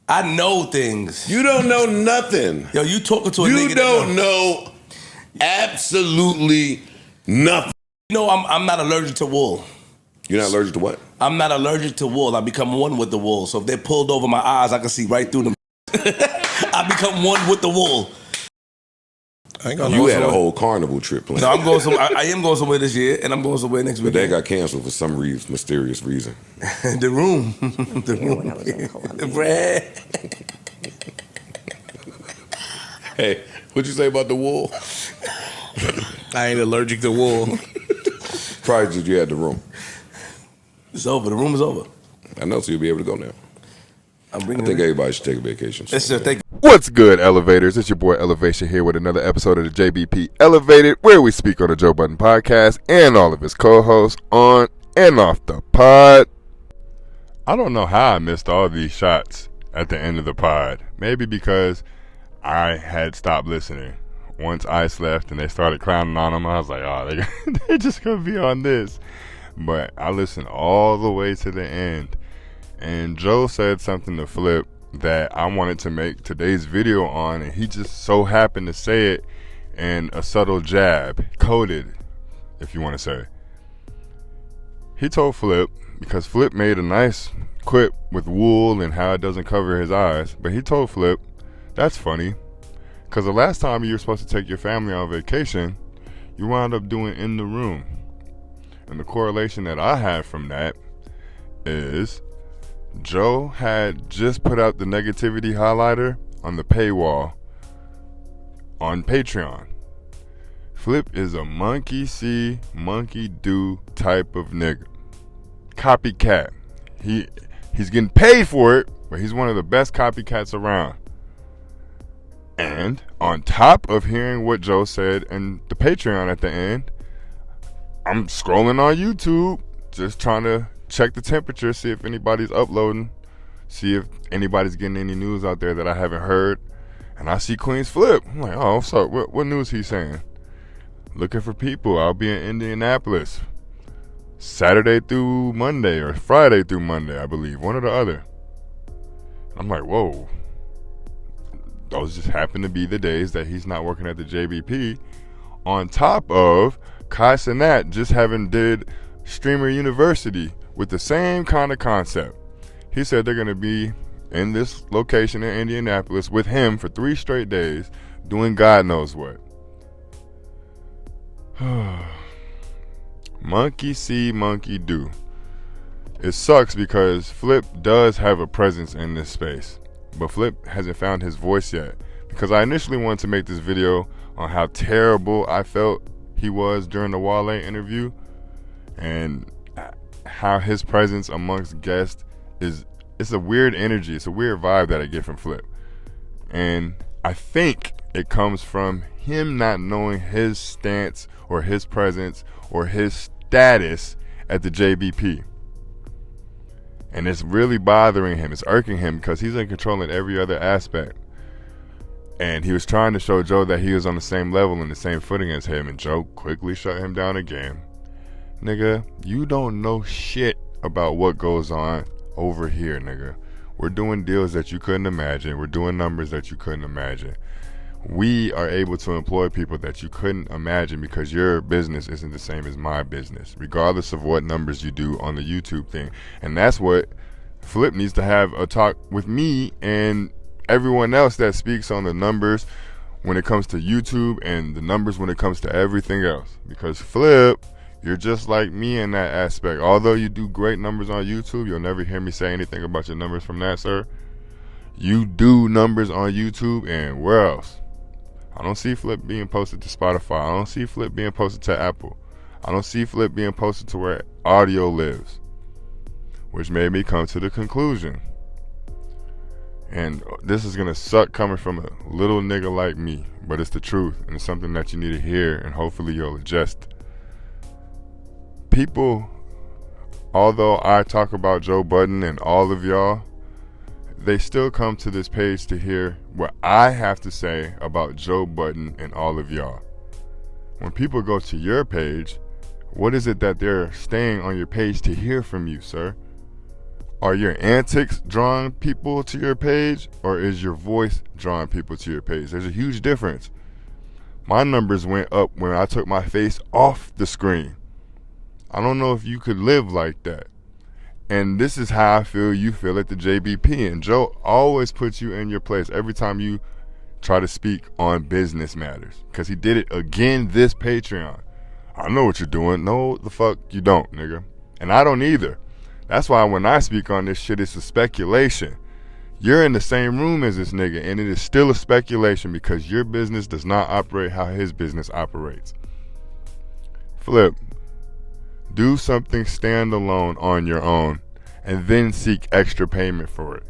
I know things. You don't know nothing. Yo, you talking to a nigga You don't know absolutely nothing. You know, I'm not allergic to wool. You're not allergic to what? I'm not allergic to wool. I become one with the wool. So if they're pulled over my eyes, I can see right through them. I become one with the wool. You had a whole carnival trip planned. No, I'm going somewhere. I am going somewhere this year, and I'm going somewhere next week. But that got canceled for some mysterious reason. The room. The room. The bread. Hey, what'd you say about the wool? I ain't allergic to wool. Probably just you had the room. It's over. The room is over. I know, so you'll be able to go now. I think everybody should take a vacation. What's good, Elevators? It's your boy Elevation here with another episode of the JBP Elevated, where we speak on the Joe Budden podcast and all of his co-hosts on and off the pod. I don't know how I missed all these shots at the end of the pod. Maybe because I had stopped listening. Once Ice left and they started clowning on him, I was like, oh, they're just going to be on this. But I listened all the way to the end. And Joe said something to Flip that I wanted to make today's video on, and he just so happened to say it in a subtle jab, coded, if you want to say. He told Flip, because Flip made a nice quip with wool and how it doesn't cover his eyes, but he told Flip, that's funny, because the last time you were supposed to take your family on vacation, you wound up doing in the room. And the correlation that I had from that is Joe had just put out the negativity highlighter on the paywall on Patreon. Flip is a monkey see, monkey do type of nigga. Copycat. He's getting paid for it, but he's one of the best copycats around. And on top of hearing what Joe said in the Patreon at the end, I'm scrolling on YouTube, just trying to check the temperature, see if anybody's uploading, see if anybody's getting any news out there that I haven't heard. And I see Queenzflip. I'm like, oh, so what news he saying? Looking for people. I'll be in Indianapolis Saturday through Monday, or Friday through Monday, I believe. One or the other. I'm like, whoa. Those just happen to be the days that he's not working at the JBP. On top of Kai Cenat just having did Streamer University with the same kind of concept. He said they're going to be in this location in Indianapolis with him for 3 straight days doing God knows what. Monkey see, monkey do. It sucks because Flip does have a presence in this space, but Flip hasn't found his voice yet. Because I initially wanted to make this video on how terrible I felt he was during the Wale interview, and how his presence amongst guests it's a weird energy, it's a weird vibe that I get from Flip. And I think it comes from him not knowing his stance or his presence or his status at the JBP. And it's really bothering him, it's irking him, because he's in control in every other aspect. And he was trying to show Joe that he was on the same level and the same footing as him, and Joe quickly shut him down again. Nigga, you don't know shit about what goes on over here, nigga. We're doing deals that you couldn't imagine. We're doing numbers that you couldn't imagine. We are able to employ people that you couldn't imagine because your business isn't the same as my business, regardless of what numbers you do on the YouTube thing. And that's what Flip needs to have a talk with me and everyone else that speaks on the numbers when it comes to YouTube and the numbers when it comes to everything else. Because Flip, you're just like me in that aspect. Although you do great numbers on YouTube, you'll never hear me say anything about your numbers from that, sir. You do numbers on YouTube, and where else? I don't see Flip being posted to Spotify. I don't see Flip being posted to Apple. I don't see Flip being posted to where audio lives. Which made me come to the conclusion. And this is going to suck coming from a little nigga like me, but it's the truth, and it's something that you need to hear, and hopefully you'll adjust. People, although I talk about Joe Budden and all of y'all, they still come to this page to hear what I have to say about Joe Budden and all of y'all. When people go to your page, what is it that they're staying on your page to hear from you, sir? Are your antics drawing people to your page, or is your voice drawing people to your page? There's a huge difference. My numbers went up when I took my face off the screen. I don't know if you could live like that. And this is how I feel you feel at the JBP. And Joe always puts you in your place every time you try to speak on business matters. Because he did it again this Patreon. I know what you're doing. No, the fuck you don't, nigga. And I don't either. That's why when I speak on this shit, it's a speculation. You're in the same room as this nigga, and it is still a speculation because your business does not operate how his business operates. Flip. Do something standalone on your own, and then seek extra payment for it.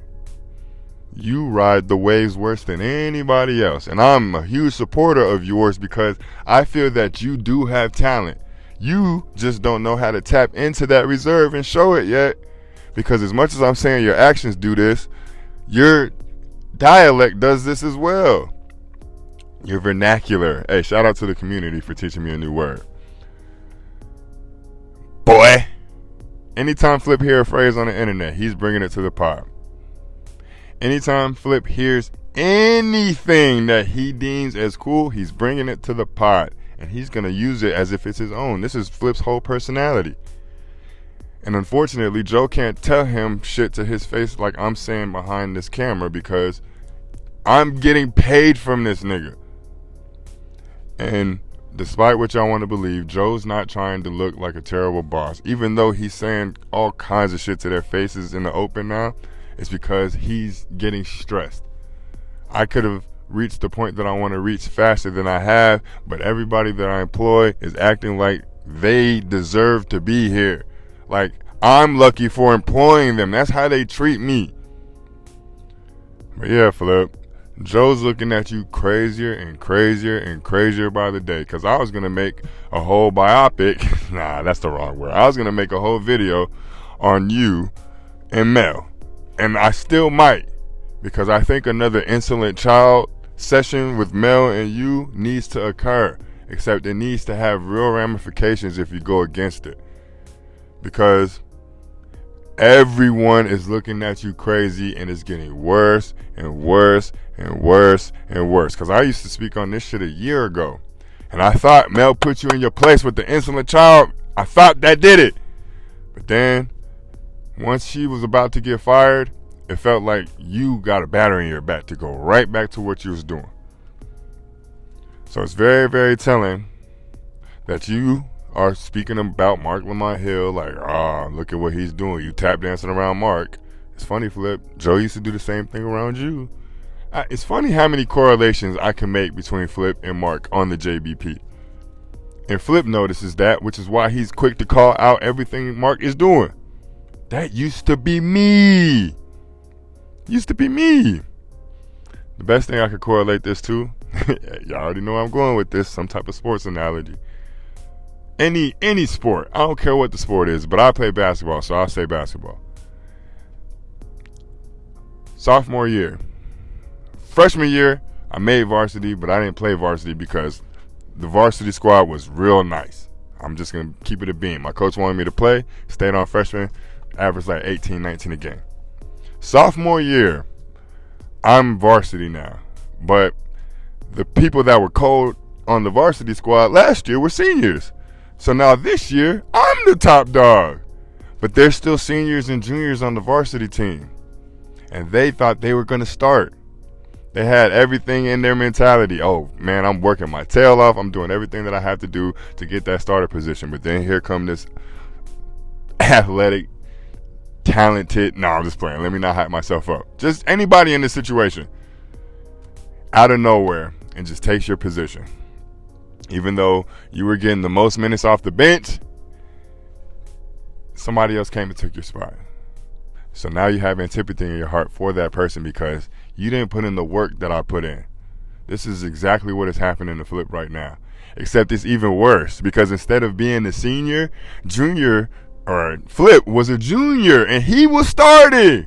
You ride the waves worse than anybody else, and I'm a huge supporter of yours because I feel that you do have talent. You just don't know how to tap into that reserve and show it yet. Because as much as I'm saying your actions do this, your dialect does this as well. Your vernacular. Hey, shout out to the community for teaching me a new word. Boy. Anytime Flip hears a phrase on the internet, he's bringing it to the pod. Anytime Flip hears anything that he deems as cool, he's bringing it to the pod. And he's going to use it as if it's his own. This is Flip's whole personality. And unfortunately, Joe can't tell him shit to his face like I'm saying behind this camera because I'm getting paid from this nigga. And despite what y'all want to believe, Joe's not trying to look like a terrible boss. Even though he's saying all kinds of shit to their faces in the open now, it's because he's getting stressed. I could have reached the point that I want to reach faster than I have, but everybody that I employ is acting like they deserve to be here. Like I'm lucky for employing them. That's how they treat me. But yeah, Flip, Joe's looking at you crazier and crazier and crazier by the day. Because I was going to make a whole biopic. Nah, that's the wrong word. I was going to make a whole video on you and Mel. And I still might. Because I think another insolent child session with Mel and you needs to occur. Except it needs to have real ramifications if you go against it. Because everyone is looking at you crazy and it's getting worse and worse and worse and worse. Because I used to speak on this shit a year ago. And I thought Mel put you in your place with the insolent child. I thought that did it. But then, once she was about to get fired, it felt like you got a battery in your back to go right back to what you was doing. So it's very, very telling that you are speaking about Mark Lamont Hill like, look at what he's doing. You tap dancing around Mark. It's funny, Flip. Joe used to do the same thing around you. It's funny how many correlations I can make between Flip and Mark on the JBP. And Flip notices that, which is why he's quick to call out everything Mark is doing. That used to be me. Used to be me. The best thing I could correlate this to, y'all already know where I'm going with this, some type of sports analogy. Any sport. I don't care what the sport is, but I play basketball, so I'll say basketball. Sophomore year. Freshman year, I made varsity, but I didn't play varsity because the varsity squad was real nice. I'm just going to keep it a beam. My coach wanted me to play, stayed on freshman, averaged like 18, 19 a game. Sophomore year, I'm varsity now, but the people that were cold on the varsity squad last year were seniors. So now this year, I'm the top dog. But there's still seniors and juniors on the varsity team. And they thought they were going to start. They had everything in their mentality. Oh, man, I'm working my tail off. I'm doing everything that I have to do to get that starter position. But then here come this athletic, talented, I'm just playing. Let me not hype myself up. Just anybody in this situation out of nowhere and just takes your position. Even though you were getting the most minutes off the bench, somebody else came and took your spot. So now you have antipathy in your heart for that person because you didn't put in the work that I put in. This is exactly what is happening to Flip right now. Except it's even worse because instead of being the senior, junior, or Flip was a junior and he was starting.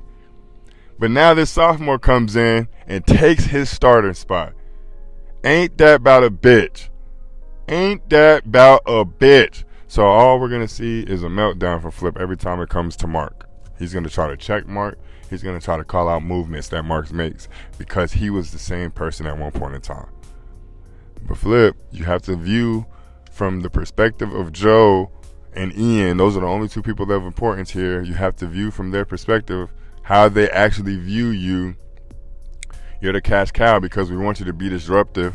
But now this sophomore comes in and takes his starting spot. Ain't that about a bitch? Ain't that about a bitch? So all we're going to see is a meltdown for Flip every time it comes to Mark. He's going to try to check Mark. He's going to try to call out movements that Mark makes because he was the same person at one point in time. But Flip, you have to view from the perspective of Joe and Ian. Those are the only two people that have importance here. You have to view from their perspective how they actually view you. You're the cash cow because we want you to be disruptive.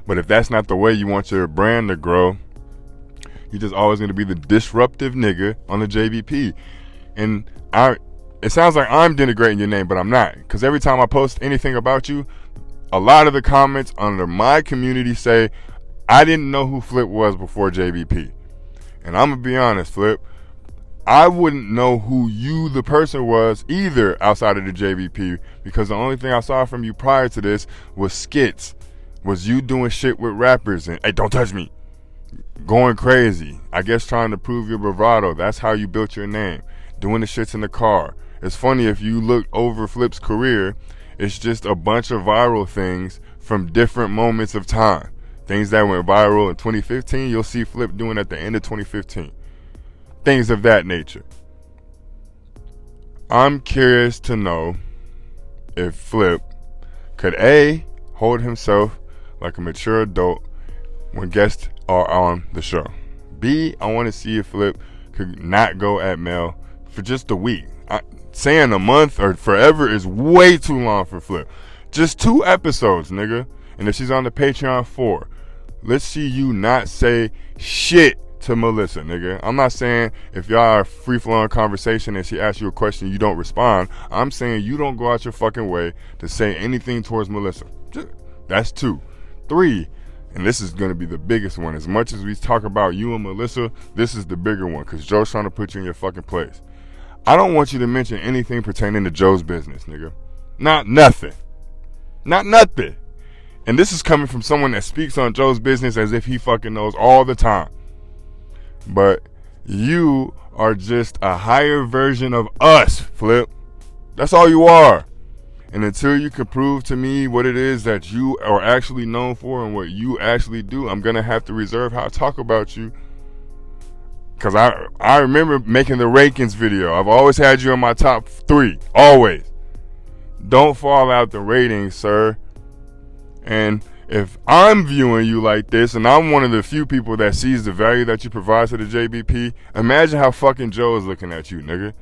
But if that's not the way you want your brand to grow, you're just always going to be the disruptive nigga on the JBP. And it sounds like I'm denigrating your name, but I'm not. Because every time I post anything about you, a lot of the comments under my community say, I didn't know who Flip was before JBP. And I'm going to be honest, Flip, I wouldn't know who you, the person, was either outside of the JBP, because the only thing I saw from you prior to this was skits, was you doing shit with rappers and, hey, don't touch me, going crazy. I guess trying to prove your bravado. That's how you built your name, doing the shits in the car. It's funny, if you look over Flip's career, it's just a bunch of viral things from different moments of time. Things that went viral in 2015, you'll see Flip doing at the end of 2015. Things of that nature. I'm curious to know if Flip could A, hold himself like a mature adult when guests are on the show. B, I want to see if Flip could not go at Mel for just a week. Saying a month or forever is way too long for Flip. Just 2 episodes, nigga. And if she's on the Patreon, 4. Let's see you not say shit to Melissa, nigga. I'm not saying if y'all are free-flowing conversation and she asks you a question, you don't respond. I'm saying you don't go out your fucking way to say anything towards Melissa. That's 2. 3, and this is going to be the biggest one. As much as we talk about you and Melissa, this is the bigger one because Joe's trying to put you in your fucking place. I don't want you to mention anything pertaining to Joe's business, nigga. Not nothing. Not nothing. And this is coming from someone that speaks on Joe's business as if he fucking knows all the time. But you are just a higher version of us, Flip. That's all you are. And until you can prove to me what it is that you are actually known for and what you actually do, I'm going to have to reserve how I talk about you. Because I remember making the rankings video. I've always had you in my top 3. Always. Don't fall out the ratings, sir. And if I'm viewing you like this, and I'm one of the few people that sees the value that you provide to the JBP, imagine how fucking Joe is looking at you, nigga.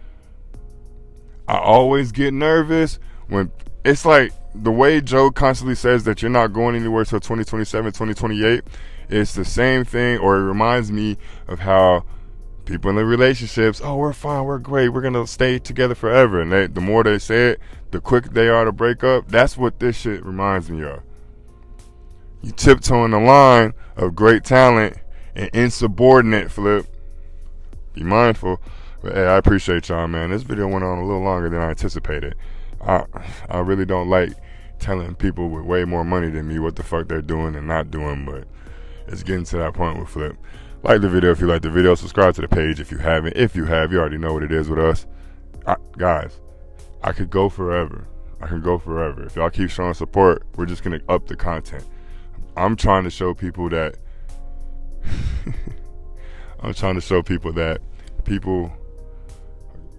I always get nervous when it's like the way Joe constantly says that you're not going anywhere till 2027, 2028. It's the same thing, or it reminds me of how people in the relationships, oh, we're fine, we're great, we're going to stay together forever. And the more they say it, the quicker they are to break up. That's what this shit reminds me of. You tiptoeing the line of great talent and insubordinate, Flip. Be mindful. But hey, I appreciate y'all, man. This video went on a little longer than I anticipated. I really don't like telling people with way more money than me what the fuck they're doing and not doing, but it's getting to that point with Flip. Like the video if you like the video. Subscribe to the page if you haven't. If you have, you already know what it is with us. Guys, I could go forever. I can go forever. If y'all keep showing support, we're just going to up the content. I'm trying to show people that people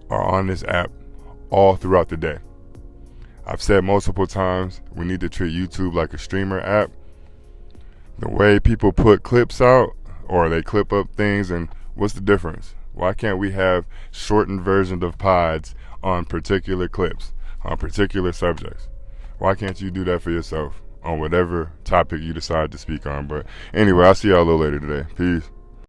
are on this app all throughout the day. I've said multiple times, we need to treat YouTube like a streamer app. The way people put clips out, or they clip up things, and what's the difference? Why can't we have shortened versions of pods on particular clips, on particular subjects? Why can't you do that for yourself on whatever topic you decide to speak on? But anyway, I'll see y'all a little later today. Peace.